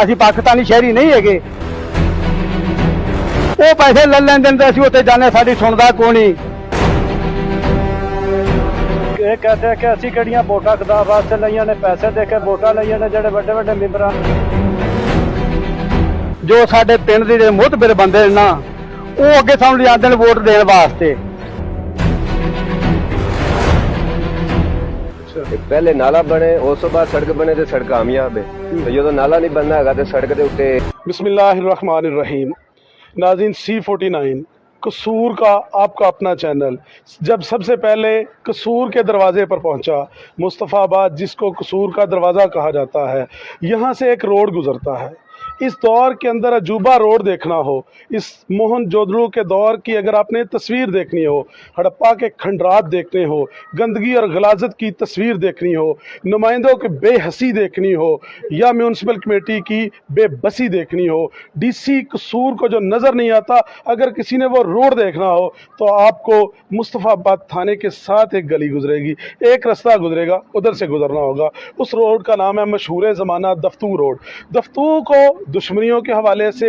ਅਸੀਂ ਪਾਕਿਸਤਾਨੀ ਸ਼ਹਿਰੀ नहीं ਹੈਗੇ। वो पैसे ले लेंदे ते ਅਸੀਂ ਉੱਥੇ जाने साडी सुनदा कोई नहीं। ਇਹ कहते हैं कि ਅਸੀਂ ਕਿਹੜੀਆਂ ਵੋਟਾਂ ਖੁਦਾ ਵਾਸਤੇ ਲਈਆਂ ਨੇ, ਪੈਸੇ ਦੇ ਕੇ ਵੋਟਾਂ ਲਈਆਂ ਨੇ ਜਿਹੜੇ ਵੱਡੇ ਵੱਡੇ ਮੈਂਬਰਾਂ। ਜੋ ਸਾਡੇ ਪਿੰਡ ਦੇ ਜਿਹੜੇ ਮੁਹਤਬਰ ਬੰਦੇ ਨੇ ਨਾ, ਉਹ ਅੱਗੇ ਸਾਨੂੰ ਲਿਆਂਦੇ ਨੇ ਵੋਟ ਦੇਣ ਵਾਸਤੇ। पहले नाला बने, उस बाद सड़क बने तो सड़क कामयाब है। तो जो नाला नहीं बनना है तो सड़क के उत्ते। बिस्मिल्लाहिर्रहमानिर्रहीम। नाज़रीन, C49 कसूर का आपका अपना चैनल जब सबसे पहले कसूर के दरवाज़े पर पहुंचा, मुस्तफ़ाबाद जिसको कसूर का दरवाज़ा कहा जाता है, यहाँ से एक रोड गुज़रता है। इस दौर के अंदर अजूबा रोड देखना हो, इस मोहनजोदड़ो के दौर की अगर आपने तस्वीर देखनी हो, हड़प्पा के खंडरात देखने हो, गंदगी और गलाजत की तस्वीर देखनी हो, नुमाइंदों की बेहसी देखनी हो, या म्यूनसिपल कमेटी की बेबसी देखनी हो, DC कसूर को जो नज़र नहीं आता, अगर किसी ने वो रोड देखना हो तो आपको मुस्तफ़ाबाद थाने के साथ एक गली गुजरेगी, एक रास्ता गुजरेगा, उधर से गुजरना होगा। उस रोड का नाम है मशहूर ज़माना दफ्तू रोड। दफ्तू को दुश्मनियों के हवाले से,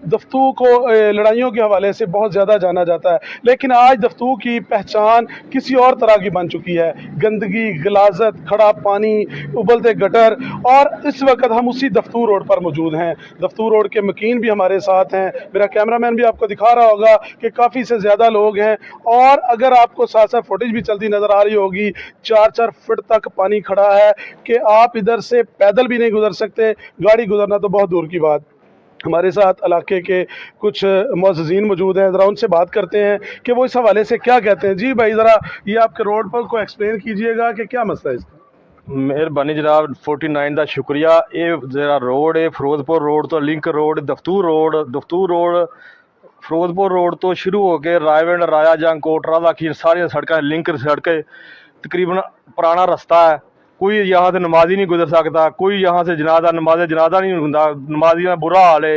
दफ्तू को लड़ाइयों के हवाले से बहुत ज़्यादा जाना जाता है, लेकिन आज दफ्तू की पहचान किसी और तरह की बन चुकी है। गंदगी, गलाजत, खड़ा पानी, उबलते गटर। और इस वक्त हम उसी दफ्तू रोड पर मौजूद हैं। दफ्तू रोड के मकीन भी हमारे साथ हैं, मेरा कैमरामैन भी आपको दिखा रहा होगा कि काफ़ी से ज़्यादा लोग हैं। और अगर आपको साथ साथ फुटेज भी चलती नज़र आ रही होगी, 4-4 फुट तक पानी खड़ा है कि आप इधर से पैदल भी नहीं गुजर सकते, गाड़ी गुजरना तो बहुत दूर की बात। हमारे साथ इलाके के कुछ मुअज़्ज़िज़ीन मौजूद हैं, ज़रा उनसे बात करते हैं कि वो इस हवाले से क्या कहते हैं। जी भाई, ज़रा ये आपके रोड पर को एक्सप्लेन कीजिएगा कि क्या मसला है इसका। ਮਿਹਰਬਾਨੀ ਜਨਾਬ, 49 ਦਾ ਸ਼ੁਕਰੀਆ। ਇਹ ਜਿਹੜਾ ਰੋਡ ਹੈ ਫਿਰੋਜ਼ਪੁਰ ਰੋਡ ਤੋਂ ਲਿੰਕ ਰੋਡ, ਦਫਤੂਰ ਰੋਡ ਫਿਰੋਜ਼ਪੁਰ ਰੋਡ ਤੋਂ ਸ਼ੁਰੂ ਹੋ ਕੇ ਰਾਏਵਿੰਡ, ਰਾਇਆ ਜੰਗ, ਕੋਟਰਾ ਦਾ ਅਖੀਰ ਸਾਰੀਆਂ ਸੜਕਾਂ ਲਿੰਕ ਸੜਕ ਤਕਰੀਬਨ ਪੁਰਾਣਾ ਰਸਤਾ है। कोई यहाँ से नमाजी नहीं गुजर सकता, कोई यहाँ से जनाजा नहीं होंदा, नमाजी का बुरा हाल है।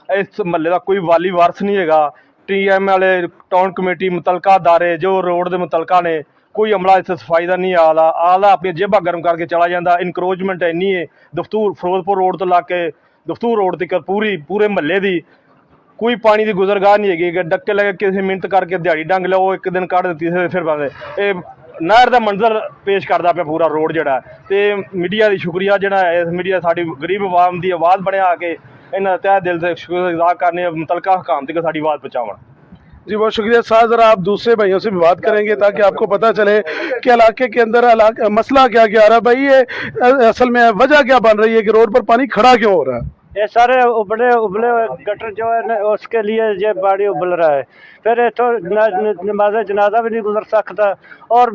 इस महल्ले का कोई वाली वारस नहीं है। TM वाले टाउन कमेटी मुतलका अदारे जो रोड के मुतलका ने, कोई अमला इस सफाई का नहीं आला अपनी जेबा गर्म करके चला जाता। इनक्रोचमेंट इन्नी है दफ्तूर फिरोजपुर रोड तो लाके दफ्तूर रोड तक पूरे महल्ले की कोई पानी की गुजरगाह नहीं है। डक्के लगे किसी मिनट करके दिहाड़ी डंग लो, एक दिन कढ़ दी फिर पाते नहर का मंजर पेश करता पे पूरा रोड जड़ा। तो मीडिया की शुक्रिया जड़ा है, इस मीडिया साड़ी गरीब आवाम की आवाज़ बने आके इन्हें तह दिल से शुक्र अदा करने मुतलका हकाम तक साड़ी आवाज़ पहुँचावन। जी बहुत शुक्रिया साहब। ज़रा आप दूसरे भाइयों से भी बात करेंगे ताकि आपको पता चले कि इलाके के अंदर मसला क्या क्या आ रहा है। भाई ये असल में वजह क्या बन रही है कि रोड पर पानी खड़ा क्यों हो रहा है? ये सारे उबले गटर जो है ना, उसके लिए ये बाड़ी उबल रहा है। फिर तो नमाज जनाजा भी नहीं गुजर सकता और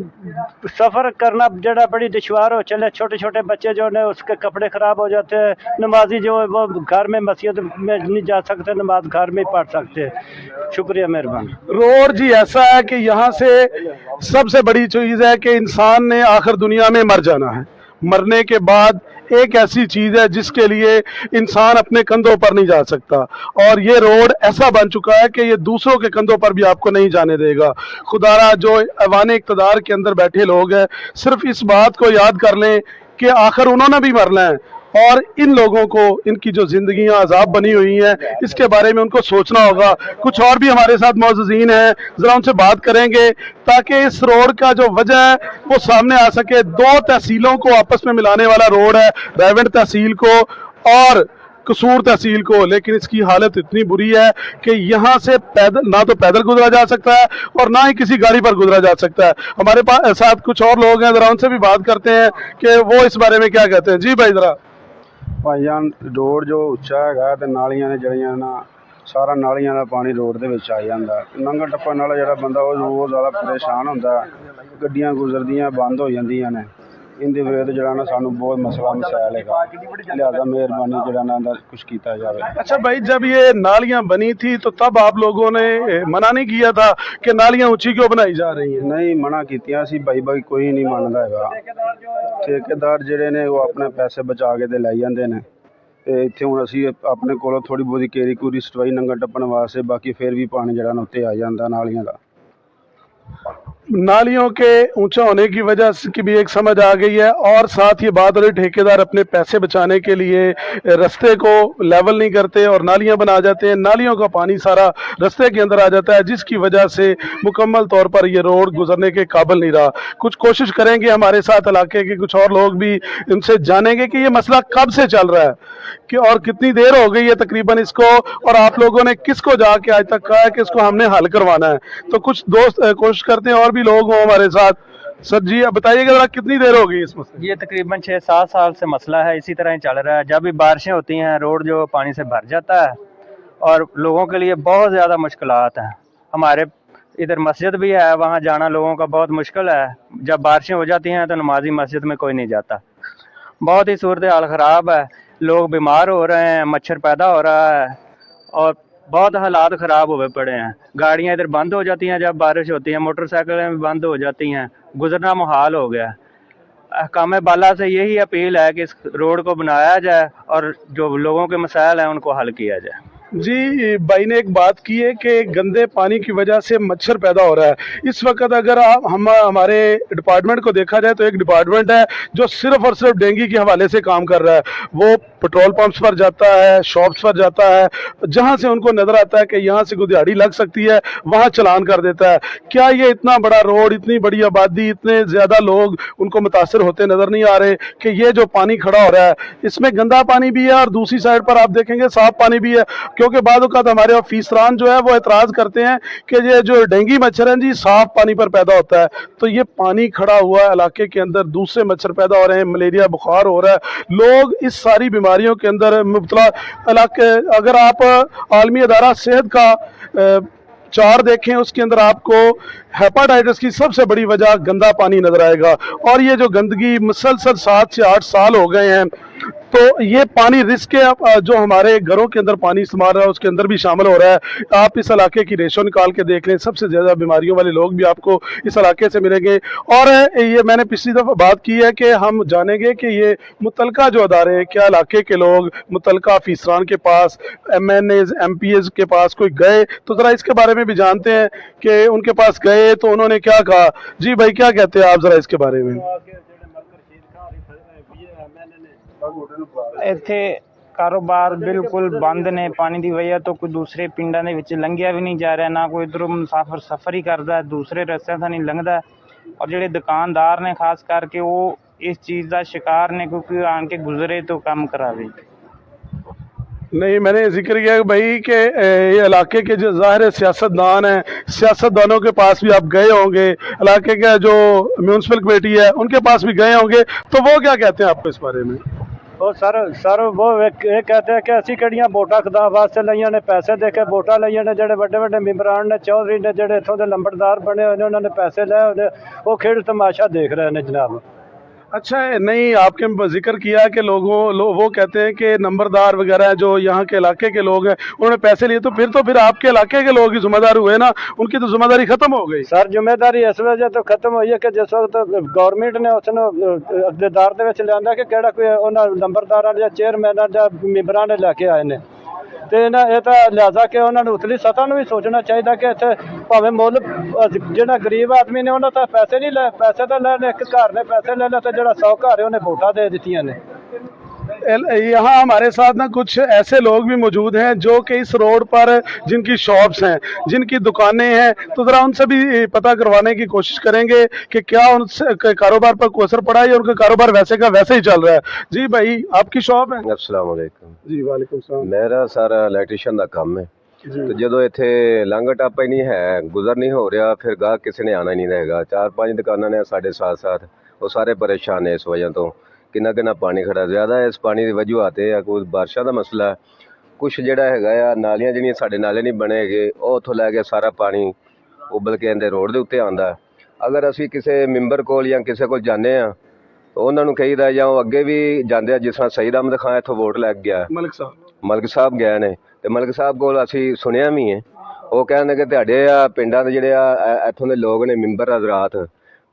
सफ़र करना जड़ा बड़ी दुश्वार हो चले। छोटे छोटे बच्चे जो ने उसके कपड़े ख़राब हो जाते हैं। नमाजी जो है वो घर में मस्जिद में नहीं जा सकते, नमाज घर में ही पढ़ सकते हैं। शुक्रिया, मेहरबानी। रोड जी ऐसा है कि यहाँ से सबसे बड़ी चीज़ है कि इंसान ने आखिर दुनिया में मर जाना है। मरने के बाद एक ऐसी चीज़ है जिसके लिए इंसान अपने कंधों पर नहीं जा सकता, और ये रोड ऐसा बन चुका है कि ये दूसरों के कंधों पर भी आपको नहीं जाने देगा। खुदारा जो ऐवान इक़्तिदार के अंदर बैठे लोग हैं, सिर्फ इस बात को याद कर लें कि आखिर उन्होंने भी मरना है, और इन लोगों को इनकी जो जिंदगियां अजाब बनी हुई हैं, इसके बारे में उनको सोचना होगा। कुछ और भी हमारे साथ मुअज़्ज़िज़ीन हैं, ज़रा उनसे बात करेंगे ताकि इस रोड का जो वजह है वो सामने आ सके। 2 तहसीलों को आपस में मिलाने वाला रोड है, रायविंड तहसील को और कसूर तहसील को, लेकिन इसकी हालत इतनी बुरी है कि यहाँ से पैदल ना तो पैदल गुजरा जा सकता है और ना ही किसी गाड़ी पर गुजरा जा सकता है। हमारे पास साथ कुछ और लोग हैं, ज़रा उनसे भी बात करते हैं कि वो इस बारे में क्या कहते हैं। जी भाई, ज़रा ਭਾਈਜਾਨ ਰੋਡ ਜੋ ਉੱਚਾ ਹੈਗਾ ਤੇ ਨਾਲੀਆਂ ਨੇ ਜਿਹੜੀਆਂ ਨਾ, ਸਾਰਾ ਨਾਲੀਆਂ ਦਾ ਪਾਣੀ ਰੋਡ ਦੇ ਵਿੱਚ ਆ ਜਾਂਦਾ। ਲੰਘਣ ਟੱਪਣ ਵਾਲਾ ਜਿਹੜਾ ਬੰਦਾ ਉਹ ਬਹੁਤ ਜ਼ਿਆਦਾ ਪਰੇਸ਼ਾਨ ਹੁੰਦਾ। ਗੱਡੀਆਂ ਗੁਜ਼ਰਦੀਆਂ ਬੰਦ ਹੋ ਜਾਂਦੀਆਂ ਨੇ। इनके विरोध जरा ना सानू बहुत मसला मसाइल है, लिहाजा मेहरबानी जरा ना कुछ किया जाए। अच्छा भाई, जब ये नालियाँ बनी थी तो तब आप लोगों ने मना नहीं किया था कि नालियाँ ऊंची क्यों बनाई जा रही हैं? नहीं मना कीतियां सी भाई कोई नहीं मानता है। ठेकेदार ਜਿਹੜੇ ਨੇ ਉਹ ਆਪਣੇ ਪੈਸੇ ਬਚਾ ਕੇ ਤੇ ਲੈ ਜਾਂਦੇ ਨੇ ਤੇ ਇੱਥੇ ਹੁਣ ਅਸੀਂ ਆਪਣੇ ਕੋਲੋਂ ਥੋੜੀ ਬਹੁਤੀ ਕੇਰੀ ਕੂਰੀ ਸਟਵਾਈ ਨੰਗਾ ਟੱਪਣ ਵਾਸਤੇ, ਬਾਕੀ ਫਿਰ ਵੀ ਪਾਣੀ ਜਿਹੜਾ ਨਾ ਉੱਤੇ ਆ ਜਾਂਦਾ ਨਾਲੀਆਂ ਦਾ। नालियों के ऊंचा होने की वजह से की भी एक समझ आ गई है, और साथ ये बात हो रही ठेकेदार अपने पैसे बचाने के लिए रास्ते को लेवल नहीं करते और नालियां बना जाते हैं, नालियों का पानी सारा रास्ते के अंदर आ जाता है, जिसकी वजह से मुकम्मल तौर पर ये रोड गुजरने के काबिल नहीं रहा। कुछ कोशिश करेंगे हमारे साथ इलाके के कुछ और लोग भी, इनसे जानेंगे कि ये मसला कब से चल रहा है कि और कितनी देर हो गई है तकरीबन इसको, और आप लोगों ने किसको जाके आज तक कहा है कि इसको हमने हल करवाना है। तो कुछ दोस्त कोशिश करते हैं और भी लोग हों हमारे साथ। सर जी आप बताइएगा जरा कितनी देर हो गई इस मसले? ये तकरीबन 6-7 साल से मसला है, इसी तरह ही चल रहा है। जब भी बारिशें होती हैं रोड जो पानी से भर जाता है और लोगों के लिए बहुत ज़्यादा मुश्किलात हैं। हमारे इधर मस्जिद भी है, वहाँ जाना लोगों का बहुत मुश्किल है। जब बारिशें हो जाती हैं तो नमाजी मस्जिद में कोई नहीं जाता। बहुत ही सूरत हाल ख़राब है, लोग बीमार हो रहे हैं, मच्छर पैदा हो रहा है और बहुत हालात ख़राब हुए पड़े हैं। गाड़ियाँ इधर बंद हो जाती हैं जब बारिश होती है, मोटरसाइकिलें भी बंद हो जाती हैं, गुजरना मुहाल हो गया। अहकाम बाला से यही अपील है कि इस रोड को बनाया जाए और जो लोगों के मसाइल हैं उनको हल किया जाए। जी भाई ने एक बात की है कि गंदे पानी की वजह से मच्छर पैदा हो रहा है। इस वक्त अगर आप हमारे डिपार्टमेंट को देखा जाए तो एक डिपार्टमेंट है जो सिर्फ और सिर्फ डेंगू के हवाले से काम कर रहा है। वो पेट्रोल पंप्स पर जाता है, शॉप्स पर जाता है, जहां से उनको नजर आता है कि यहाँ से कोई दिहाड़ी लग सकती है वहां चलान कर देता है। क्या ये इतना बड़ा रोड, इतनी बड़ी आबादी, इतने ज्यादा लोग उनको मुतासर होते नजर नहीं आ रहे कि ये जो पानी खड़ा हो रहा है इसमें गंदा पानी भी है और दूसरी साइड पर आप देखेंगे साफ पानी भी है? क्योंकि बाद वक़्त हमारे ऑफिसरान जो है वो एतराज़ करते हैं कि ये जो डेंगू मच्छर है जी साफ पानी पर पैदा होता है, तो ये पानी खड़ा हुआ है इलाके के अंदर, दूसरे मच्छर पैदा हो रहे हैं, मलेरिया बुखार हो रहा है, लोग इस सारी बीमारियों के अंदर मुब्तला इलाके। अगर आप आलमी अदारा सेहत का चार देखें उसके अंदर आपको हेपाटाइटिस की सबसे बड़ी वजह गंदा पानी नजर आएगा। और ये जो गंदगी मुसलसल 7 से 8 साल हो गए हैं, तो ये पानी रिस्क है जो हमारे घरों के अंदर पानी इस्तेमाल रहा है उसके अंदर भी शामिल हो रहा है। आप इस इलाके की रेशो निकाल के देख लें, सबसे ज़्यादा बीमारियों वाले लोग भी आपको इस इलाके से मिलेंगे। और ये मैंने पिछली दफ़ा बात की है कि हम जानेंगे कि ये मुतलका जो अदारे हैं, क्या इलाके के लोग मुतलका अफीसरान के पास, MNAs MPs के पास कोई गए, तो ज़रा इसके बारे में भी जानते हैं कि उनके पास गए तो उन्होंने क्या कहा। जी भाई क्या कहते हैं आप ज़रा इसके बारे में? ਇੱਥੇ ਕਾਰੋਬਾਰ ਬਿਲਕੁਲ ਬੰਦ ਨੇ ਪਾਣੀ ਦੀ ਵਜ੍ਹਾ ਤੋਂ। ਕੋਈ ਦੂਸਰੇ ਪਿੰਡਾਂ ਦੇ ਵਿੱਚ ਲੰਘਿਆ ਵੀ ਨਹੀਂ ਜਾ ਰਿਹਾ, ਨਾ ਕੋਈ ਇੱਧਰੋਂ ਮੁਸਾਫਰ ਸਫ਼ਰ ਹੀ ਕਰਦਾ, ਦੂਸਰੇ ਰਸਤਿਆਂ ਤੋਂ ਨਹੀਂ ਲੰਘਦਾ। ਔਰ ਜਿਹੜੇ ਦੁਕਾਨਦਾਰ ਨੇ ਖਾਸ ਕਰਕੇ ਉਹ ਇਸ ਚੀਜ਼ ਦਾ ਸ਼ਿਕਾਰ ਨੇ ਕਿਉਂਕਿ ਆਣ ਕੇ ਗੁਜ਼ਰੇ ਤੋਂ ਕੰਮ ਕਰਾਵੇ। नहीं, मैंने जिक्र किया भाई कि ये इलाके के जो ज़ाहिर सियासतदान हैं, सियासतदानों के पास भी आप गए होंगे, इलाके का जो म्यूनसिपल कमेटी है उनके पास भी गए होंगे, तो वो क्या कहते हैं आपको इस बारे में? ਉਹ ਸਰ ਉਹ ਇਹ ਕਹਤੇ ਹੈ ਕਿ ਅਸੀਂ ਕਿਹੜੀਆਂ ਵੋਟਾਂ ਖੁਦਾ ਵਾਸਤੇ ਲਈਆਂ ਨੇ, ਪੈਸੇ ਦੇ ਕੇ ਵੋਟਾਂ ਲਈਆਂ ਨੇ। ਜਿਹੜੇ ਵੱਡੇ ਵੱਡੇ ਮੈਂਬਰਾਂ ਨੇ, ਚੌਧਰੀ ਨੇ, ਜਿਹੜੇ ਇੱਥੋਂ ਦੇ ਲੰਬੜਦਾਰ ਬਣੇ ਹੋਏ ਨੇ, ਉਹਨਾਂ ਨੇ ਪੈਸੇ ਲਏ ਹੋਏ ਨੇ, ਉਹ ਖੇਡ ਤਮਾਸ਼ਾ ਦੇਖ ਰਹੇ ਨੇ जनाब। अच्छा नहीं, आपके जिक्र किया कि वो कहते हैं कि नंबरदार वगैरह जो यहाँ के इलाके के लोग हैं उन्होंने पैसे लिए, तो फिर आपके इलाके के लोग ही जिम्मेदार हुए ना, उनकी तो जिम्मेदारी खत्म हो गई। सर जिम्मेदारी इस वजह तो खत्म हुई है कि जिस वक्त गवर्नमेंट ने उसनों अख्तियार ਦੇ ਵਿੱਚ ਲਿਆਂਦਾ ਕਿ ਕਿਹੜਾ ਕੋਈ ਉਹਨਾਂ ਨੰਬਰਦਾਰਾਂ ਜਾਂ ਚੇਅਰਮੈਨਾਂ ਜਾਂ ਮੈਂਬਰਾਂ ਨੇ ਲੈ ਕੇ ਆਏ ਨੇ, ਤੇ ਇਹ ਤਾਂ ਲਿਹਾਜ਼ਾ ਕਿ ਉਹਨਾਂ ਨੂੰ ਉਤਲੀ ਸਤ੍ਹਾ ਨੂੰ ਵੀ ਸੋਚਣਾ ਚਾਹੀਦਾ ਕਿ ਇੱਥੇ ਭਾਵੇਂ ਮੁੱਲ ਜਿਹੜਾ ਗਰੀਬ ਆਦਮੀ ਨੇ ਉਹਨਾਂ ਤਾਂ ਪੈਸੇ ਨਹੀਂ ਲੈ, ਪੈਸੇ ਤਾਂ ਲੈਣੇ, ਇੱਕ ਘਰ ਨੇ ਪੈਸੇ ਲੈ ਲਿਆ, ਤੇ ਜਿਹੜਾ 100 ਘਰ ਹੈ ਉਹਨੇ ਵੋਟਾਂ ਦੇ ਦਿੱਤੀਆਂ ਨੇ। यहाँ हमारे साथ ना कुछ ऐसे लोग भी मौजूद हैं जो कि इस रोड पर जिनकी शॉप्स हैं, जिनकी दुकानें हैं, तो ज़रा उनसे भी पता करवाने की कोशिश करेंगे कि क्या उनसे कारोबार पर कोई असर पड़ा है या उनका कारोबार वैसे का वैसे ही चल रहा है। जी भाई आपकी शॉप है? अस्सलाम वालेकुम जी वालेकुम सलाम। मेरा सारा इलेक्ट्रीशियन ਦਾ ਕੰਮ ਹੈ। ਤੇ ਜਦੋਂ ਇੱਥੇ ਲੰਘ ਟੱਪ ਹੀ ਨਹੀਂ ਹੈ, ਗੁਜ਼ਰ ਨਹੀਂ ਹੋ ਰਿਹਾ, ਫਿਰ ਗਾਹਕ ਕਿਸੇ ਨੇ ਆਣਾ ਨਹੀਂ ਰਹੇਗਾ। 4-5 ਦੁਕਾਨਾਂ ਨੇ ਸਾਡੇ ਸਾਥ ਉਹ ਸਾਰੇ ਪਰੇਸ਼ਾਨ ਨੇ ਇਸ ਵਜ੍ਹਾ ਤੋਂ। ਕਿੰਨਾ ਕਿੰਨਾ ਪਾਣੀ ਖੜਾ ਜ਼ਿਆਦਾ ਇਸ ਪਾਣੀ ਦੀ ਵਜ੍ਹਾ ਤੇ ਆ, ਕੋਈ ਬਾਰਿਸ਼ਾਂ ਦਾ ਮਸਲਾ, ਕੁਛ ਜਿਹੜਾ ਹੈਗਾ ਆ ਨਾਲੀਆਂ ਜਿਹੜੀਆਂ ਸਾਡੇ ਨਾਲੇ ਨਹੀਂ ਬਣੇ ਹੈਗੇ, ਉਹ ਉੱਥੋਂ ਲੈ ਕੇ ਸਾਰਾ ਪਾਣੀ ਉਬਲ ਕੇ ਇਹਦੇ ਰੋਡ ਦੇ ਉੱਤੇ ਆਉਂਦਾ। ਅਗਰ ਅਸੀਂ ਕਿਸੇ ਮੈਂਬਰ ਕੋਲ ਜਾਂ ਕਿਸੇ ਕੋਲ ਜਾਂਦੇ ਹਾਂ ਤਾਂ ਉਹਨਾਂ ਨੂੰ ਕਹੀਦਾ, ਜਾਂ ਉਹ ਅੱਗੇ ਵੀ ਜਾਂਦੇ ਆ, ਜਿਸ ਤਰ੍ਹਾਂ ਸਈਦ ਅਹਿਮਦ ਖਾਨ ਇੱਥੋਂ ਵੋਟ ਲੈ ਕੇ ਗਿਆ, ਮਲਕ ਸਾਹਿਬ ਗਏ ਨੇ, ਤੇ ਮਲਕ ਸਾਹਿਬ ਕੋਲ ਅਸੀਂ ਸੁਣਿਆ ਵੀ ਹੈ, ਉਹ ਕਹਿੰਦੇ ਕਿ ਤੁਹਾਡੇ ਆ ਪਿੰਡਾਂ ਦੇ ਜਿਹੜੇ ਆ ਇੱਥੋਂ ਦੇ ਲੋਕ ਨੇ ਮੈਂਬਰ ਹਜ਼ਰਾਤ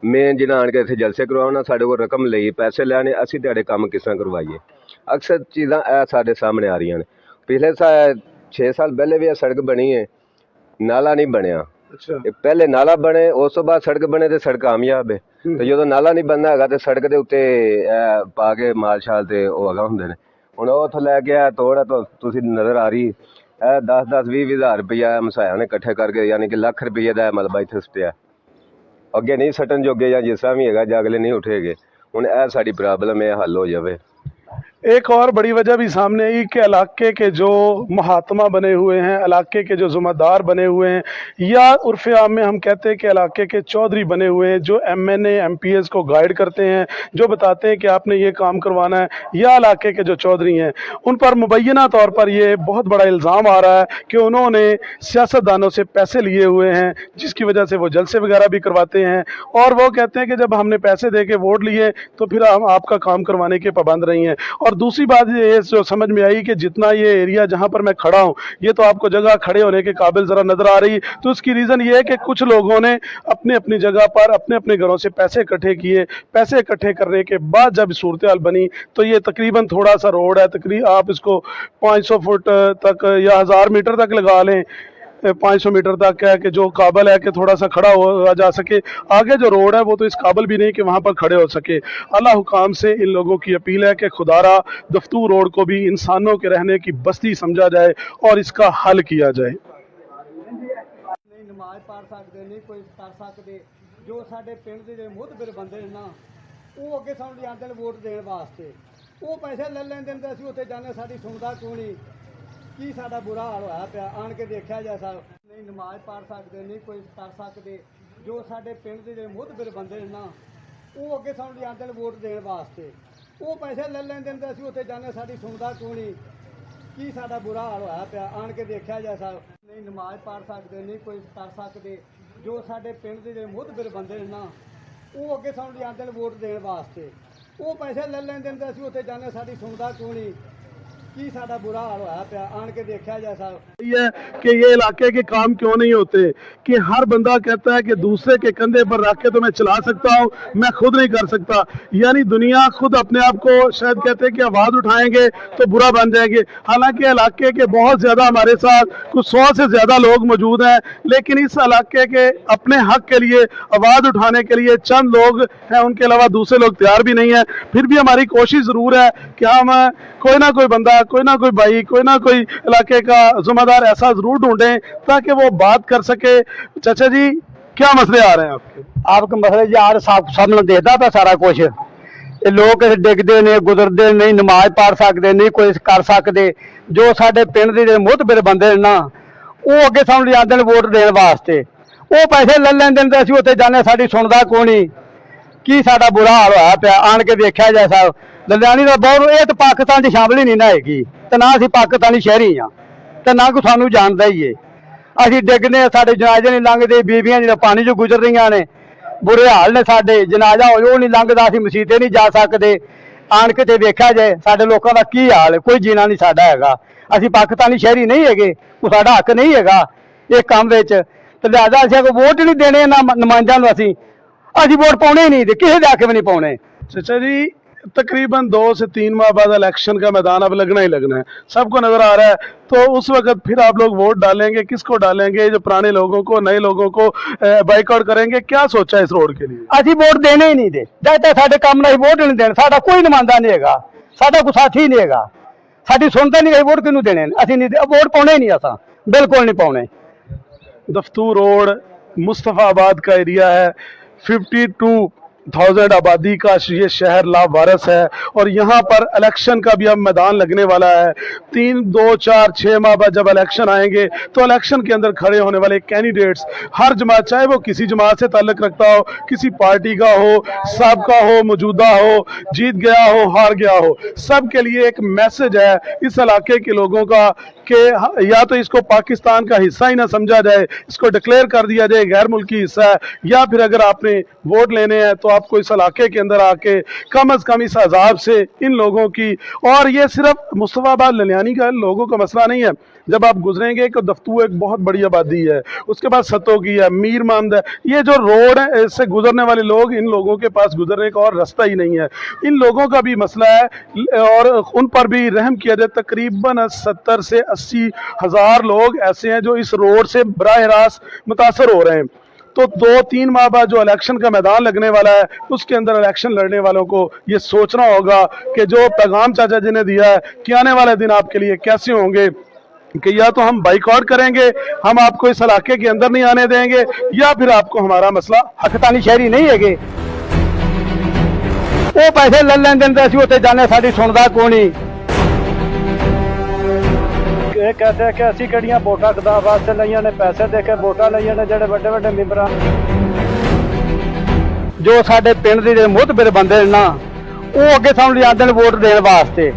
ਮੇਨ ਜਿਹਨਾਂ ਆਣ ਕੇ ਇੱਥੇ ਜਲਸੇ ਕਰਵਾਉਣਾ, ਸਾਡੇ ਕੋਲ ਰਕਮ ਲਈ ਪੈਸੇ ਲੈਣੇ, ਅਸੀਂ ਤੁਹਾਡੇ ਕੰਮ ਕਿਸ ਤਰ੍ਹਾਂ ਕਰਵਾਈਏ। ਅਕਸਰ ਚੀਜ਼ਾਂ ਇਹ ਸਾਡੇ ਸਾਹਮਣੇ ਆ ਰਹੀਆਂ ਨੇ। ਪਿਛਲੇ 6 ਸਾਲ ਪਹਿਲੇ ਵੀ ਇਹ ਸੜਕ ਬਣੀ ਹੈ, ਨਾਲਾ ਨਹੀਂ ਬਣਿਆ, ਅੱਛਾ ਇਹ ਪਹਿਲੇ ਨਾਲਾ ਬਣੇ, ਉਸ ਤੋਂ ਬਾਅਦ ਸੜਕ ਬਣੇ ਤੇ ਸੜਕ ਕਾਮਯਾਬ ਹੈ। ਤੇ ਜਦੋਂ ਨਾਲਾ ਨਹੀਂ ਬਣਦਾ ਹੈਗਾ ਤੇ ਸੜਕ ਦੇ ਉੱਤੇ ਇਹ ਪਾ ਕੇ ਮਾਲ ਸ਼ਾਲ ਤੇ ਉਹ ਹੈਗਾ ਹੁੰਦੇ ਨੇ। ਹੁਣ ਉਹ ਉੱਥੋਂ ਲੈ ਕੇ ਆਇਆ ਤੋੜ ਤੁਸੀਂ ਨਜ਼ਰ ਆ ਰਹੀ, ਇਹ 10-10 20 ਹਜ਼ਾਰ ਰੁਪਇਆ ਮਸਾਇਆ ਨੇ ਇਕੱਠੇ ਕਰਕੇ, ਯਾਨੀ ਕਿ ਲੱਖ ਰੁਪਏ ਦਾ ਮਲਬਾ ਇੱਥੇ ਸੁੱਟਿਆ। ਅੱਗੇ ਨਹੀਂ ਸੱਟਣ ਜੋਗੇ ਜਾਂ ਜਿਸ ਤਰ੍ਹਾਂ ਵੀ ਹੈਗਾ ਜਾਂ ਅਗਲੇ ਨਹੀਂ ਉਠੇਗੇ। ਹੁਣ ਇਹ ਸਾਡੀ प्रॉब्लम है, हल हो जाए। एक और बड़ी वजह भी सामने आई कि इलाके के जो महात्मा बने हुए हैं, इलाके के जो ज़िम्मेदार बने हुए हैं, या उर्फ़ आम में हम कहते हैं कि इलाके के चौधरी बने हुए हैं, जो MNA MPs को गाइड करते हैं, जो बताते हैं कि आपने ये काम करवाना है, या इलाके के जो चौधरी हैं, उन पर मुबैना तौर पर ये बहुत बड़ा इल्ज़ाम आ रहा है कि उन्होंने सियासतदानों से पैसे लिए हुए हैं, जिसकी वजह से वो जलसे वगैरह भी करवाते हैं। और वो कहते हैं कि जब हमने पैसे दे के वोट लिए तो फिर हम आपका काम करवाने के पाबंद नहीं हैं। और दूसरी बात ये जो समझ में आई कि जितना ये एरिया जहाँ पर मैं खड़ा हूँ, ये तो आपको जगह खड़े होने के काबिल ज़रा नज़र आ रही, तो उसकी रीज़न ये है कि कुछ लोगों ने अपने अपनी जगह पर अपने अपने घरों से पैसे इकट्ठे किए। पैसे इकट्ठे करने के बाद जब सूरत हाल बनी तो ये तकरीबन थोड़ा सा रोड है, तकरीबन आप इसको 500 फुट तक या 1000 मीटर तक लगा लें, 500 मीटर तक है कि जो काबिल है कि थोड़ा सा खड़ा हो जा सके। आगे जो रोड है वो तो इस काबिल भी नहीं कि वहाँ पर खड़े हो सके। अल्लाह हुकाम से इन लोगों की अपील है कि खुदारा दफ्तूर रोड को भी इंसानों के रहने की बस्ती समझा जाए और इसका हल किया जाए। ਨਹੀਂ ਨਮਾਜ਼ ਪੜ੍ਹ ਸਕਦੇ, ਨਹੀਂ ਕੋਈ ਕਰ ਸਕਦੇ। ਜੋ ਸਾਡੇ ਪਿੰਡ ਦੇ ਜਿਹੜੇ ਮੁੱਦਬਰ ਬੰਦੇ ਨੇ ਨਾ, ਉਹ ਅੱਗੇ ਸਾਨੂੰ ਲਿਆਉਂਦੇ ਨੇ ਵੋਟ ਦੇਣ ਵਾਸਤੇ। ਉਹ ਪੈਸੇ ਲੈ ਲੈਂਦੇ ਨੇ ਤੇ ਅਸੀਂ ਉੱਥੇ ਜਾਂਦੇ, ਸਾਡੀ ਸੁਣਦਾ ਕਿਉਂ ਨਹੀਂ? ਕੀ ਸਾਡਾ ਬੁਰਾ ਹਾਲ ਹੋਇਆ ਪਿਆ, ਆਣ ਕੇ ਦੇਖਿਆ ਜਾਏ। ਸਾਹਿਬ ਨਹੀਂ ਨਮਾਜ਼ ਪੜ੍ਹ ਸਕਦੇ, ਨਹੀਂ ਕੋਈ ਕਰ ਸਕਦੇ। ਜੋ ਸਾਡੇ ਪਿੰਡ ਦੇ ਜਿਹੜੇ ਮੁੱਦਬਰ ਬੰਦੇ ਨੇ ਨਾ, ਉਹ ਅੱਗੇ ਸਾਨੂੰ ਲਿਆਉਂਦੇ ਨੇ ਵੋਟ ਦੇਣ ਵਾਸਤੇ। ਉਹ ਪੈਸੇ ਲੈ ਲੈਂਦੇ ਨੇ ਤੇ ਅਸੀਂ ਉੱਥੇ ਜਾਂਦੇ, ਸਾਡੀ ਸੁਣਦਾ ਕਿਉਂ ਨਹੀਂ? ਕੀ ਸਾਡਾ ਬੁਰਾ ਹਾਲ ਹੋਇਆ ਪਿਆ, ਆਣ ਕੇ ਦੇਖਿਆ ਜਾਏ। ਸਾਹਿਬ ਨਹੀਂ ਨਮਾਜ਼ ਪੜ੍ਹ ਸਕਦੇ, ਨਹੀਂ ਕੋਈ ਕਰ ਸਕਦੇ। ਜੋ ਸਾਡੇ ਪਿੰਡ ਦੇ ਜਿਹੜੇ ਮੁੱਦਬਰ ਬੰਦੇ ਨੇ ਨਾ, ਉਹ ਅੱਗੇ ਸਾਨੂੰ ਲਿਆਉਂਦੇ ਨੇ ਵੋਟ ਦੇਣ ਵਾਸਤੇ। ਉਹ ਪੈਸੇ ਲੈ ਲੈਂਦੇ ਨੇ ਤੇ ਅਸੀਂ ਉੱਥੇ ਜਾਂਦੇ, ਸਾਡੀ ਸੁਣਦਾ ਕਿਉਂ ਨਹੀਂ? ਕੀ ਸਾਡਾ ਬੁਰਾ ਹਾਲ ਹੋਇਆ ਪਿਆ, ਆਣ ਕੇ ਦੇਖਿਆ ਜਾਏ। ਸਾਹਿਬ ये है कि ये इलाके के काम क्यों नहीं होते, कि हर बंदा कहता है कि दूसरे के कंधे पर रख के तो मैं चला सकता हूँ, मैं खुद नहीं कर सकता। यानी दुनिया खुद अपने आप को शायद कहते हैं कि आवाज़ उठाएंगे तो बुरा बन जाएंगे। हालांकि इलाके के बहुत ज़्यादा हमारे साथ कुछ 100 से ज़्यादा लोग मौजूद हैं, लेकिन इस इलाके के अपने हक के लिए आवाज़ उठाने के लिए चंद लोग हैं, उनके अलावा दूसरे लोग तैयार भी नहीं है। फिर भी हमारी कोशिश ज़रूर है कि हम कोई ना कोई बंदा, कोई ना कोई भाई, कोई ना कोई इलाके का ज़िम्मेदार ऐसा ज़रूर ढूंढें ताकि वो बात कर सके। चाचा जी क्या मसले आ रहे हैं आपके? आपके मसले यार सामने देखदा पिया सारा कुछ। ਇਹ ਲੋਕ ਡਿੱਗਦੇ ਨੇ, ਗੁਜ਼ਰਦੇ, ਨਹੀਂ ਨਮਾਜ਼ ਪੜ੍ਹ ਸਕਦੇ, ਨਹੀਂ ਕੋਈ ਕਰ ਸਕਦੇ। ਜੋ ਸਾਡੇ ਪਿੰਡ ਦੇ ਜਿਹੜੇ ਮੁੱਦਬਰ ਬੰਦੇ ਨੇ ਨਾ, ਉਹ ਅੱਗੇ ਸਾਨੂੰ ਲਿਆਉਂਦੇ ਨੇ ਵੋਟ ਦੇਣ ਵਾਸਤੇ। ਉਹ ਪੈਸੇ ਲੈ ਲੈਂਦੇ ਨੇ ਤੇ ਅਸੀਂ ਉੱਥੇ ਜਾਂਦੇ, ਸਾਡੀ ਸੁਣਦਾ ਕੋਈ ਨਹੀਂ। ਕੀ ਸਾਡਾ ਬੁਰਾ ਹਾਲ ਹੋਇਆ ਪਿਆ, ਆਣ ਕੇ ਦੇਖਿਆ ਜਾਏ। ਸਾਹਿਬ ਲਲਿਆਣੀ ਦਾ ਬਹੁਤ, ਇਹ ਤਾਂ ਪਾਕਿਸਤਾਨ 'ਚ ਸ਼ਾਮਲ ਹੀ ਨਹੀਂ ਨਾ ਹੈਗੀ, ਤੇ ਨਾ ਅਸੀਂ ਪਾਕਿਸਤਾਨੀ ਸ਼ਹਿਰੀ ਹਾਂ, ਤੇ ਨਾ ਕੋਈ ਸਾਨੂੰ ਜਾਣਦਾ ਹੀ ਏ। ਅਸੀਂ ਡਿੱਗਦੇ, ਸਾਡੇ ਜਨਾਜ਼ੇ ਨਹੀਂ ਲੰਘਦੇ, ਬੀਬੀਆਂ ਜਿਹੜੀਆਂ ਪਾਣੀ 'ਚੋਂ ਗੁਜ਼ਰ ਰਹੀਆਂ ਨੇ, ਬੁਰੇ ਹਾਲ ਨੇ ਸਾਡੇ। ਜਨਾਜ਼ਾ ਹੋਏ ਉਹ ਨਹੀਂ ਲੰਘਦਾ, ਅਸੀਂ ਮਸੀਤੇ ਨਹੀਂ ਜਾ ਸਕਦੇ। ਆਣ ਕੇ ਤੇ ਵੇਖਿਆ ਜਾਏ ਸਾਡੇ ਲੋਕਾਂ ਦਾ ਕੀ ਹਾਲ ਹੈ। ਕੋਈ ਜੀਣਾ ਨਹੀਂ ਸਾਡਾ ਹੈਗਾ। ਅਸੀਂ ਪਾਕਿਸਤਾਨੀ ਸ਼ਹਿਰੀ ਨਹੀਂ ਹੈਗੇ, ਕੋਈ ਸਾਡਾ ਹੱਕ ਨਹੀਂ ਹੈਗਾ ਇਹ ਕੰਮ ਵਿੱਚ। ਤੇ ਲਿਹਾਜ਼ਾ ਅਸੀਂ ਕੋਈ ਵੋਟ ਨਹੀਂ ਦੇਣੇ ਨਾ ਨੁਮਾਇੰਦਿਆਂ ਨੂੰ। ਅਸੀਂ ਵੋਟ ਪਾਉਣੇ ਹੀ ਨਹੀਂ, ਤੇ ਕਿਸੇ ਦੇ ਹੱਕ ਵੀ ਨਹੀਂ ਪਾਉਣੇ। चाचा जी तकरीबन 2 से 3 माह बाद इलेक्शन का मैदान अब लगना ही लगना है, सबको नजर आ रहा है। तो उस वक्त फिर आप लोग वोट डालेंगे, किसको डालेंगे? जो पुराने लोगों को, नए लोगों को बाइकआउट करेंगे? क्या सोचा है इस रोड के लिए? ਅਸੀਂ ਵੋਟ ਦੇਣੇ ਹੀ ਨਹੀਂ ਦੇ, ਜਦ ਤੱਕ ਸਾਡੇ ਕੰਮ ਨਾਲ ਵੋਟ ਨਹੀਂ ਦੇਣ। ਸਾਡਾ ਕੋਈ ਨੁਮਾਇੰਦਾ ਨਹੀਂ ਹੈਗਾ, ਸਾਡਾ ਕੋਈ ਸਾਥੀ ਨਹੀਂ ਹੈਗਾ, ਸਾਡੀ ਸੁਣਦਾ ਨਹੀਂ। ਵੋਟ ਕਿਹਨੂੰ ਦੇਣੇ? ਅਸੀਂ ਨਹੀਂ ਵੋਟ ਪਾਉਣੇ ਹੀ ਨਹੀਂ, ਅਸਾਂ ਬਿਲकुल नहीं पाਉਣੇ। दफ्तूर रोड मुस्तफ़ाबाद का एरिया है, 52,000 आबादी का ये शहर लावारस है। और यहाँ पर इलेक्शन का भी अब मैदान लगने वाला है। 3, 2, 4, 6 माह बाद जब इलेक्शन आएंगे तो इलेक्शन के अंदर खड़े होने वाले कैंडिडेट्स, हर जमात, चाहे वो किसी जमात से ताल्लुक़ रखता हो, किसी पार्टी का हो, साबका हो, मौजूदा हो, जीत गया हो, हार गया हो, सब के लिए एक मैसेज है इस इलाके के लोगों का कि या तो इसको पाकिस्तान का हिस्सा ही ना समझा जाए, इसको डिक्लेयर कर दिया जाए गैर मुल्की हिस्सा है, या फिर अगर आपने वोट लेने हैं तो आपको इस इलाके के अंदर आके कम अज़ कम इस अजाब से इन लोगों की। और ये सिर्फ मुस्तफ़ाबाद ललियानी का लोगों का मसला नहीं है। जब आप गुजरेंगे कि दफ्तू एक बहुत बड़ी आबादी है, उसके बाद सतो की है, मीर मामद है, ये जो रोड है इससे गुजरने वाले लोग, इन लोगों के पास गुजरने का और रास्ता ही नहीं है। इन लोगों का भी मसला है और उन पर भी रहम किया जाए। तकरीबन 70 से 80,000 लोग ऐसे हैं जो इस रोड से बराह रास्त मुतासर हो रहे हैं। तो 2-3 माह बाद जो इलेक्शन का मैदान लगने वाला है, उसके अंदर इलेक्शन लड़ने वालों को ये सोचना होगा कि जो पैगाम चाचा जी ने दिया है कि आने वाले दिन आपके लिए कैसे होंगे, कि या तो हम बाइकआउट करेंगे, हम आपको इस इलाके के अंदर नहीं आने देंगे, या फिर आपको हमारा मसला पाकिस्तानी शहरी नहीं है वो पैसे ले लेन देन असं उत्ते जाने साडी सुनदा कौन ही। ਇਹ कहते हैं कि ਅਸੀਂ ਕਿਹੜੀਆਂ ਵੋਟਾਂ ਖਦਾ ਵਾਸਤੇ ਲਈਆਂ ਨੇ, ਪੈਸੇ ਦੇ ਕੇ ਵੋਟਾਂ ਲਈਆਂ ਨੇ ਜਿਹੜੇ ਵੱਡੇ ਵੱਡੇ ਮੈਂਬਰਾਂ ਜੋ ਸਾਡੇ ਪਿੰਡ ਦੇ ਜਿਹੜੇ ਮੁਹਤਬਰ ਬੰਦੇ ਨੇ ਨਾ, ਉਹ ਅੱਗੇ ਸਾਨੂੰ ਲਿਆਂਦੇ ਨੇ ਵੋਟ ਦੇਣ ਵਾਸਤੇ।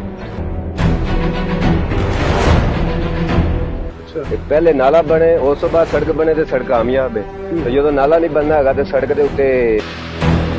ਪਹਿਲੇ ਨਾਲਾ ਬਣੇ, ਉਸ ਤੋਂ ਬਾਅਦ ਸੜਕ ਬਣੇ ਤੇ ਸੜਕ ਕਾਮਯਾਬ ਹੈ। ਤੇ ਜਦੋਂ ਨਾਲਾ ਨਹੀਂ ਬਣਨਾ ਹੈਗਾ ਤੇ ਸੜਕ ਦੇ ਉੱਤੇ